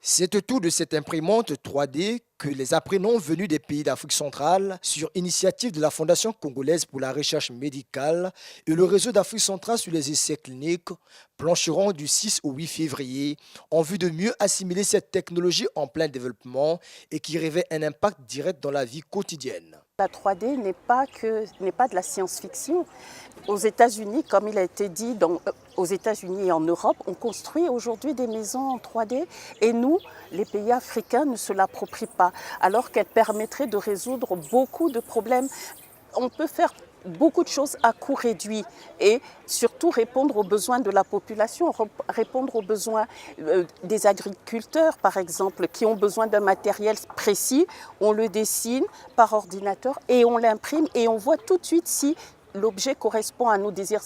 C'est autour de cette imprimante 3D que les apprenants venus des pays d'Afrique centrale, sur initiative de la Fondation congolaise pour la recherche médicale et le réseau d'Afrique centrale sur les essais cliniques, plancheront du 6 au 8 février en vue de mieux assimiler cette technologie en plein développement et qui revêt un impact direct dans la vie quotidienne. La 3D n'est pas de la science-fiction. Aux États-Unis, comme il a été dit, aux États-Unis et en Europe, on construit aujourd'hui des maisons en 3D et nous, les pays africains, ne se l'approprient pas, alors qu'elle permettrait de résoudre beaucoup de problèmes. On peut faire beaucoup de choses à coût réduit et surtout répondre aux besoins de la population, répondre aux besoins des agriculteurs par exemple qui ont besoin d'un matériel précis, on le dessine par ordinateur et on l'imprime et on voit tout de suite si l'objet correspond à nos désirs.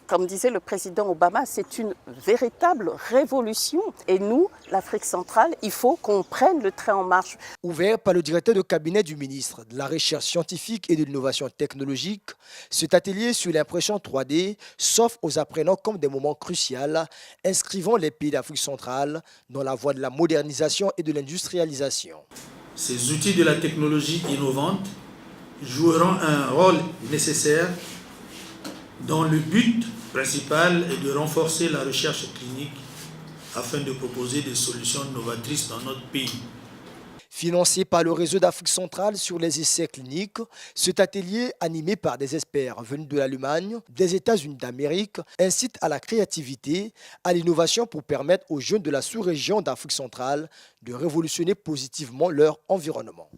Comme disait le président Obama, c'est une véritable révolution. Et nous, l'Afrique centrale, il faut qu'on prenne le train en marche. Ouvert par le directeur de cabinet du ministre de la Recherche scientifique et de l'innovation technologique, cet atelier sur l'impression 3D s'offre aux apprenants comme des moments cruciaux, inscrivant les pays d'Afrique centrale dans la voie de la modernisation et de l'industrialisation. Ces outils de la technologie innovante joueront un rôle nécessaire dont le but principal est de renforcer la recherche clinique afin de proposer des solutions novatrices dans notre pays. Financé par le réseau d'Afrique centrale sur les essais cliniques, cet atelier, animé par des experts venus de l'Allemagne, des États-Unis d'Amérique, incite à la créativité, à l'innovation pour permettre aux jeunes de la sous-région d'Afrique centrale de révolutionner positivement leur environnement.